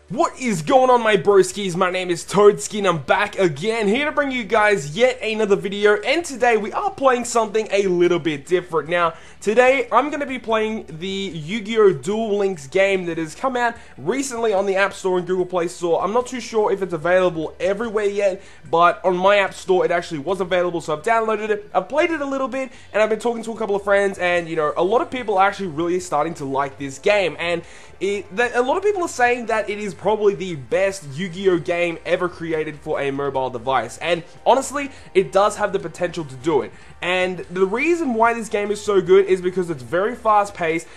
What is going on, my broskiis? My name is Toadski and I'm back again, here to bring you guys yet another video, and today we are playing something a little bit different. Now, today I'm going to be playing the Yu-Gi-Oh! Duel Links game that has come out recently on the App Store and Google Play Store. I'm not too sure if it's available everywhere yet, but on my App Store it actually was available, so I've downloaded it, I've played it a little bit, and I've been talking to a couple of friends, and you know, a lot of people are actually really starting to like this game, and a lot of people are saying that it is probably the best Yu-Gi-Oh! Game ever created for a mobile device, and honestly, it does have the potential to do it. And the reason why this game is so good is because it's very fast-paced.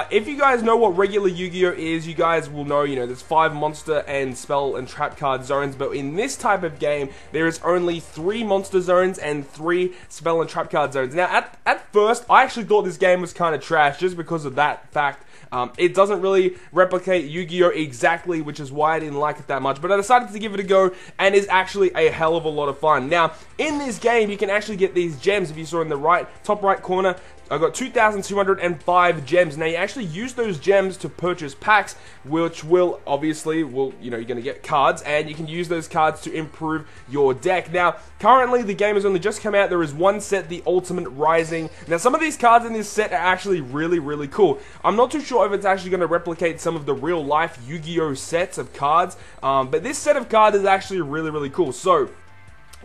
If you guys know what regular Yu-Gi-Oh! Is, you guys will know, you know, there's 5 monster and spell and trap card zones, but in this type of game, there is only 3 monster zones and 3 spell and trap card zones. Now, at first, I actually thought this game was kind of trash just because of that fact. It doesn't really replicate Yu-Gi-Oh! Exactly, which is why I didn't like it that much, but I decided to give it a go, and it's actually a hell of a lot of fun. Now, in this game, you can actually get these gems. If you saw in the top right corner, I got 2,205 gems. Now, you actually use those gems to purchase packs, which will, obviously, you know, you're going to get cards, and you can use those cards to improve your deck. Now, currently, the game has only just come out. There is one set, the Ultimate Rising. Now, some of these cards in this set are actually really, really cool. I'm not too sure if it's actually going to replicate some of the real-life Yu-Gi-Oh! Sets of cards, but this set of cards is actually really, really cool. So,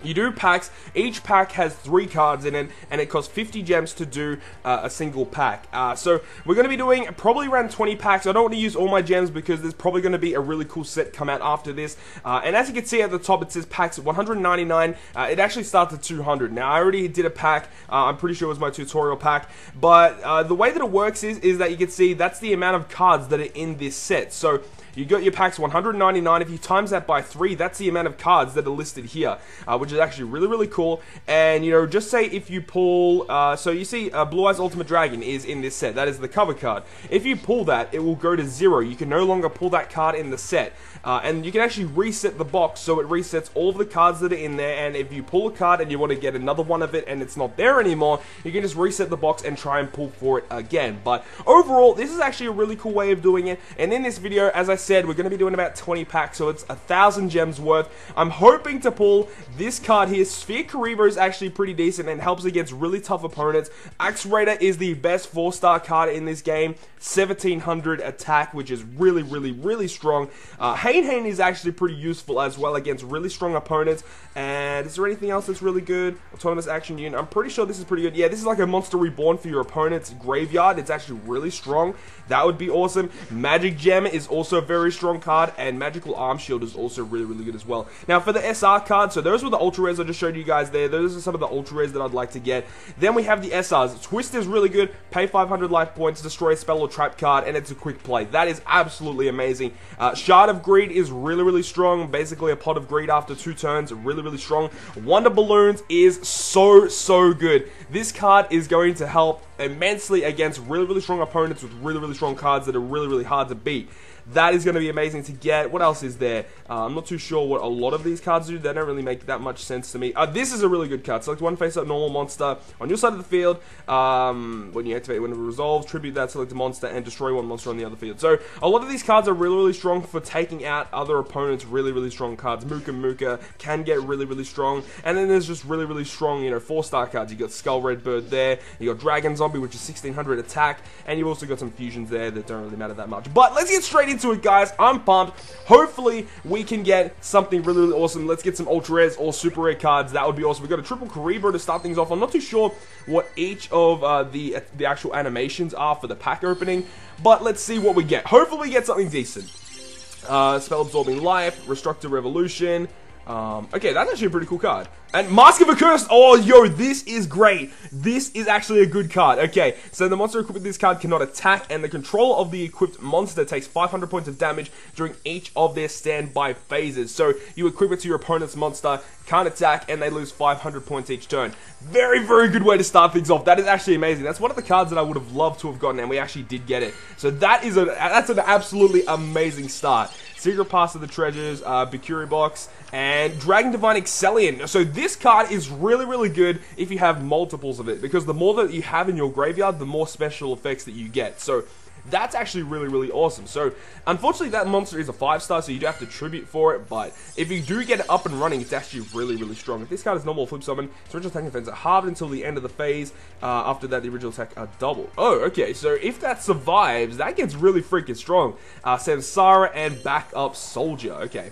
you do packs. Each pack has 3 cards in it, and it costs 50 gems to do a single pack. So we're going to be doing probably around 20 packs. I don't want to use all my gems because there's probably going to be a really cool set come out after this. And as you can see at the top, it says packs at 199. It actually starts at 200. Now, I already did a pack. I'm pretty sure it was my tutorial pack. But the way that it works is that you can see that's the amount of cards that are in this set. So you got your packs 199. If you times that by 3, that's the amount of cards that are listed here, which is actually really, really cool. And, you know, just say if you pull, so you see Blue Eyes Ultimate Dragon is in this set. That is the cover card. If you pull that, it will go to 0. You can no longer pull that card in the set. And you can actually reset the box, so it resets all of the cards that are in there, and if you pull a card and you want to get another one of it and it's not there anymore, you can just reset the box and try and pull for it again. But overall, this is actually a really cool way of doing it, and in this video, as I said, we're going to be doing about 20 packs, so it's 1,000 gems worth. I'm hoping to pull this card here. Sphere Karibo is actually pretty decent and helps against really tough opponents. Axe Raider is the best 4-star card in this game, 1700 attack, which is really, really, really strong. Hain is actually pretty useful as well against really strong opponents. And is there anything else that's really good? Autonomous Action Unit. I'm pretty sure this is pretty good. Yeah, this is like a Monster Reborn for your opponent's graveyard. It's actually really strong. That would be awesome. Magic Gem is also a very strong card, and Magical Arm Shield is also really, really good as well. Now, for the SR card, so those were the Ultra Rares I just showed you guys there. Those are some of the Ultra Rares that I'd like to get. Then we have the SRs. Twist is really good. Pay 500 life points, destroy a spell or trap card, and it's a quick play. That is absolutely amazing. Shard of Greed is really, really strong. Basically a pot of greed after 2 turns. Really, really strong. Wonder Balloons is so good. This card is going to help immensely against really, really strong opponents with really, really strong cards that are really, really hard to beat. That is going to be amazing to get. What else is there? I'm not too sure what a lot of these cards do. They don't really make that much sense to me. This is a really good card. Select one face-up normal monster on your side of the field. When you activate, when it resolves, tribute that selected monster and destroy one monster on the other field. So a lot of these cards are really, really strong for taking out other opponents' really, really strong cards. Muka can get really, really strong. And then there's just really, really strong, you know, 4-star cards. You got Skull Redbird there. You got Dragon Zombie, which is 1600 attack. And you've also got some fusions there that don't really matter that much. But let's get straight into it, guys. I'm pumped. Hopefully we can get something really, really awesome. Let's get some ultra rares or super rare cards. That would be awesome. We got a triple Karibo to start things off. I'm not too sure what each of the actual animations are for the pack opening, but let's see what we get. Hopefully we get something decent. Spell Absorbing Life, Restructive Revolution. Okay, that's actually a pretty cool card. And Mask of a Curse. Oh, yo, this is great. This is actually a good card. Okay, so the monster equipped with this card cannot attack, and the controller of the equipped monster takes 500 points of damage during each of their standby phases. So you equip it to your opponent's monster, can't attack, and they lose 500 points each turn. Very, very good way to start things off. That is actually amazing. That's one of the cards that I would have loved to have gotten, and we actually did get it. So that's an absolutely amazing start. Secret Pass of the Treasures, Bikuri Box, and Dragon Divine Excellion. So this card is really, really good if you have multiples of it, because the more that you have in your graveyard, the more special effects that you get. So That's actually really, really awesome. So, unfortunately, that monster is a 5-star, so you do have to tribute for it, but if you do get it up and running, it's actually really, really strong. If this card is normal flip summon, its original attack and defense are halved until the end of the phase. After that, the original attack are doubled. Oh, okay, so if that survives, that gets really freaking strong. Samsara and backup soldier. Okay,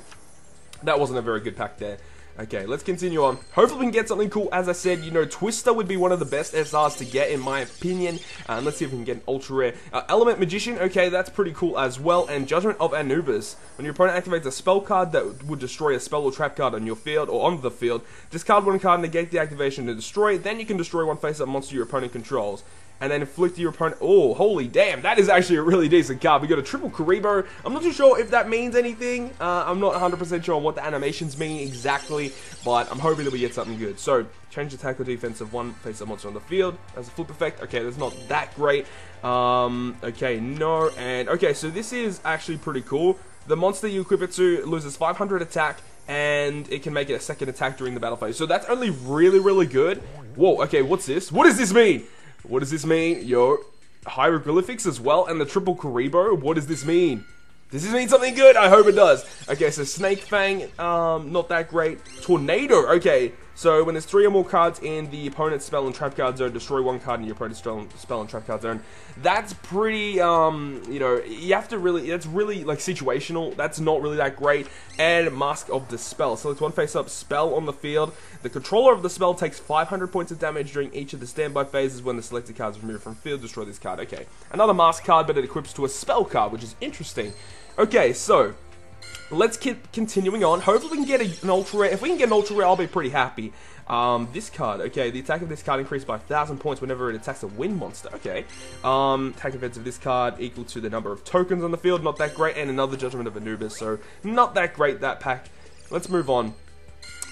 that wasn't a very good pack there. Okay, let's continue on. Hopefully we can get something cool. As I said, you know, Twister would be one of the best SRs to get, in my opinion. Let's see if we can get an ultra rare. Element Magician, okay, that's pretty cool as well. And Judgment of Anubis. When your opponent activates a spell card that would destroy a spell or trap card on your field or on the field, discard one card, negate the activation to destroy. Then you can destroy one face-up monster your opponent controls. And then inflict your opponent. Oh, holy damn, that is actually a really decent card. We got a triple Karibo. I'm not too sure if that means anything. I'm not 100% sure on what the animations mean exactly, but I'm hoping that we get something good. So, change attack or defense of one face-up monster on the field. As a flip effect. Okay, that's not that great. Okay, no, and okay, so this is actually pretty cool. The monster you equip it to loses 500 attack, and it can make it a second attack during the battle phase. So that's only really, really good. Whoa, okay, what's this? What does this mean? What does this mean? Yo, hieroglyphics as well, and the triple Karibo. What does this mean? Does this mean something good? I hope it does. Okay, so Snake Fang, not that great. Tornado, okay. So when there's 3 or more cards in the opponent's spell and trap card zone, destroy one card in your opponent's spell and trap card zone. That's pretty, you know, you have to really, that's really like situational. That's not really that great. And Mask of Dispel. So it's one face-up spell on the field. The controller of the spell takes 500 points of damage during each of the standby phases. When the selected card is removed from field, destroy this card. Okay, another mask card, but it equips to a spell card, which is interesting. Okay, so let's keep continuing on. Hopefully we can get an ultra rare. If we can get an ultra rare, I'll be pretty happy. This card, okay, the attack of this card increased by 1,000 points whenever it attacks a wind monster, okay. Attack defense of this card equal to the number of tokens on the field, not that great, and another Judgment of Anubis, so not that great, that pack. Let's move on.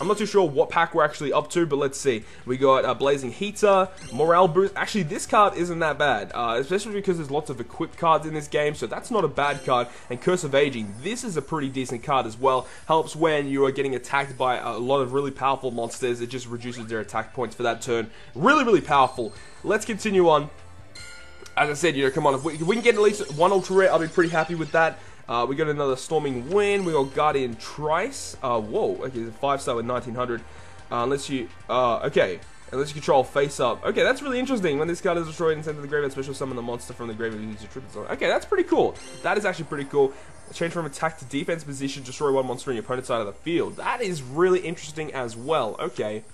I'm not too sure what pack we're actually up to, but let's see. We got Blazing Heater, Morale Boost. Actually, this card isn't that bad, especially because there's lots of equipped cards in this game, so that's not a bad card. And Curse of Aging, this is a pretty decent card as well. Helps when you are getting attacked by a lot of really powerful monsters. It just reduces their attack points for that turn. Really, really powerful. Let's continue on. As I said, you know, come on, if we can get at least one ultra rare, I'll be pretty happy with that. We got another Storming Wind. We got Guardian Trice. Whoa, okay, it's a 5-star with 1900. Unless you control face up. Okay, that's really interesting. When this card is destroyed and sent to the graveyard, special summon the monster from the graveyard and use your tribute zone. Okay, that's pretty cool. That is actually pretty cool. Change from attack to defense position, destroy one monster on your opponent's side of the field. That is really interesting as well. Okay.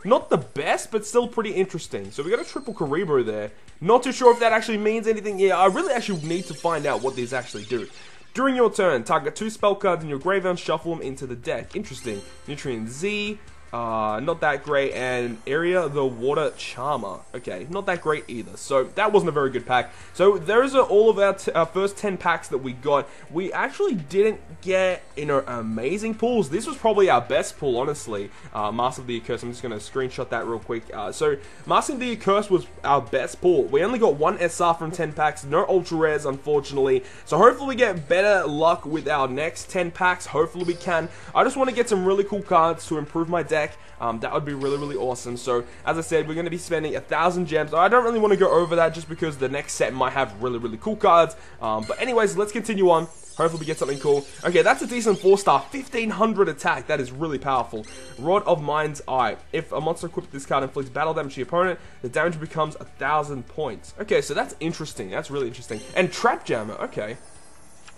Not the best, but still pretty interesting. So we got a triple Karibo there. Not too sure if that actually means anything. Yeah, I really actually need to find out what these actually do. During your turn, target 2 spell cards in your graveyard and shuffle them into the deck. Interesting. Nutrient Z, not that great, and Area the Water Charmer. Okay, not that great either. So that wasn't a very good pack. So those are all of our first 10 packs that we got. We actually didn't get, you know, amazing pulls. This was probably our best pull, honestly. Mask of the Accursed. I'm just going to screenshot that real quick. So Mask of the Accursed was our best pull. We only got 1 SR from 10 packs. No ultra rares, unfortunately. So hopefully we get better luck with our next 10 packs. Hopefully we can. I just want to get some really cool cards to improve my deck. That would be really, really awesome. So, as I said, we're going to be spending 1,000 gems. I don't really want to go over that just because the next set might have really, really cool cards. But anyways, let's continue on. Hopefully we get something cool. Okay, that's a decent 4-star. 1,500 attack. That is really powerful. Rod of Mind's Eye. If a monster equipped with this card inflicts battle damage to your opponent, the damage becomes 1,000 points. Okay, so that's interesting. That's really interesting. And Trap Jammer. Okay.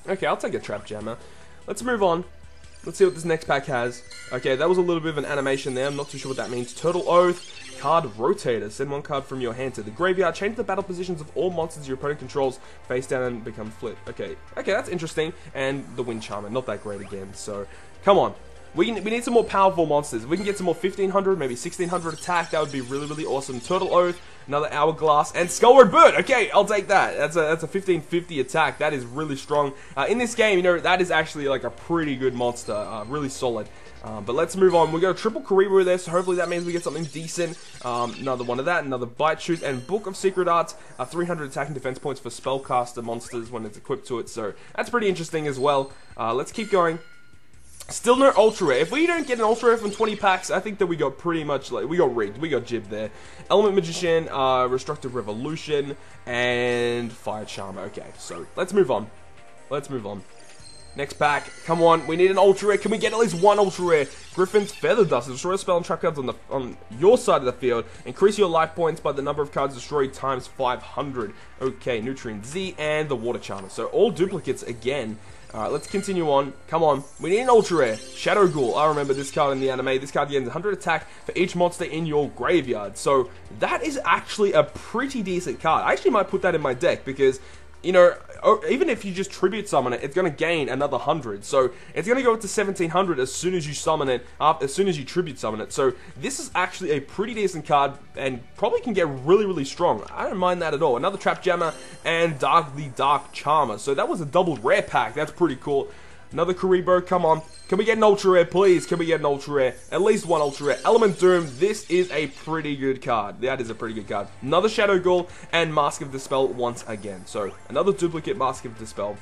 Okay, I'll take a Trap Jammer. Let's move on. Let's see what this next pack has. Okay, that was a little bit of an animation there. I'm not too sure what that means. Turtle Oath. Card Rotator. Send one card from your hand to the graveyard. Change the battle positions of all monsters your opponent controls face down and become flip. Okay, that's interesting. And the Wind Charmer. Not that great again. So, come on. We need some more powerful monsters. If we can get some more 1,500, maybe 1,600 attack, that would be really, really awesome. Turtle Oath, another Hourglass, and Skullward Bird. Okay, I'll take that. That's a 1,550 attack. That is really strong. In this game, you know, that is actually like a pretty good monster. Really solid. But let's move on. We got a triple Karibo there, so hopefully that means we get something decent. Another one of that, another Bite Shoot, and Book of Secret Arts. 300 attack and defense points for spellcaster monsters when it's equipped to it. So that's pretty interesting as well. Let's keep going. Still no ultra rare. If we don't get an ultra rare from 20 packs, I think that we got pretty much, like, we got rigged. We got jibbed there. Element Magician, Restructive Revolution, and Fire Charmer. Okay, so let's move on. Let's move on. Next pack. Come on, we need an ultra rare. Can we get at least one ultra rare? Griffin's Feather Dust. Destroy a spell and trap cards on your side of the field. Increase your life points by the number of cards destroyed times 500. Okay, Nutrient Z and the Water Charmer. So all duplicates again. Alright, let's continue on. Come on. We need an ultra rare. Shadow Ghoul. I remember this card in the anime. This card gains 100 attack for each monster in your graveyard. So that is actually a pretty decent card. I actually might put that in my deck because, you know, even if you just tribute summon it, it's going to gain another 100. So it's going to go up to 1700 as soon as you summon it, as soon as you tribute summon it. So this is actually a pretty decent card and probably can get really, really strong. I don't mind that at all. Another Trap Jammer and the Dark Charmer. So that was a double rare pack. That's pretty cool. Another Karibo, come on. Can we get an ultra rare, please? Can we get an ultra rare? At least one ultra rare. Element Doom, this is a pretty good card. That is a pretty good card. Another Shadow Ghoul and Mask of Dispel once again. So, another duplicate Mask of Dispel.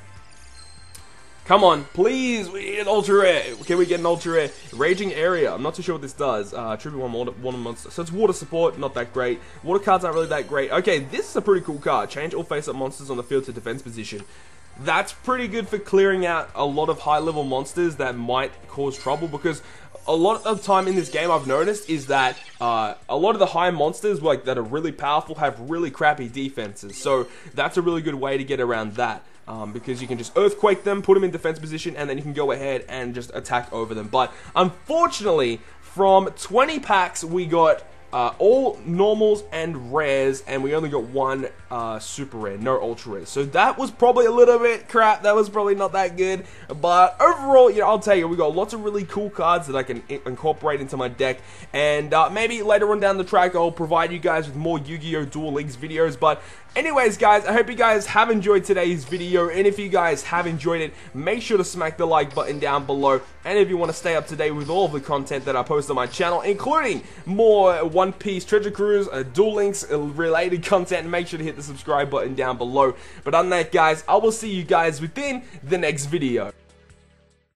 Come on, please, we need an ultra rare. Can we get an ultra rare? Raging Area, I'm not too sure what this does. Tribute one monster. So it's water support, not that great. Water cards aren't really that great. Okay, this is a pretty cool card. Change all face-up monsters on the field to defense position. That's pretty good for clearing out a lot of high-level monsters that might cause trouble, because a lot of the time in this game I've noticed is that a lot of the high monsters like that are really powerful have really crappy defenses. So that's a really good way to get around that. Because you can just Earthquake them, put them in defense position, and then you can go ahead and just attack over them. But unfortunately, from 20 packs, we got all normals and rares, and we only got one super rare, no ultra rares. So that was probably a little bit crap. That was probably not that good. But overall, you know, I'll tell you, we got lots of really cool cards that I can incorporate into my deck. And maybe later on down the track, I'll provide you guys with more Yu-Gi-Oh! Duel Links videos. But anyways, guys, I hope you guys have enjoyed today's video, and if you guys have enjoyed it, make sure to smack the like button down below. And if you want to stay up to date with all of the content that I post on my channel, including more One Piece Treasure Cruise, Duel Links related content, make sure to hit the subscribe button down below. But other than that, guys, I will see you guys within the next video.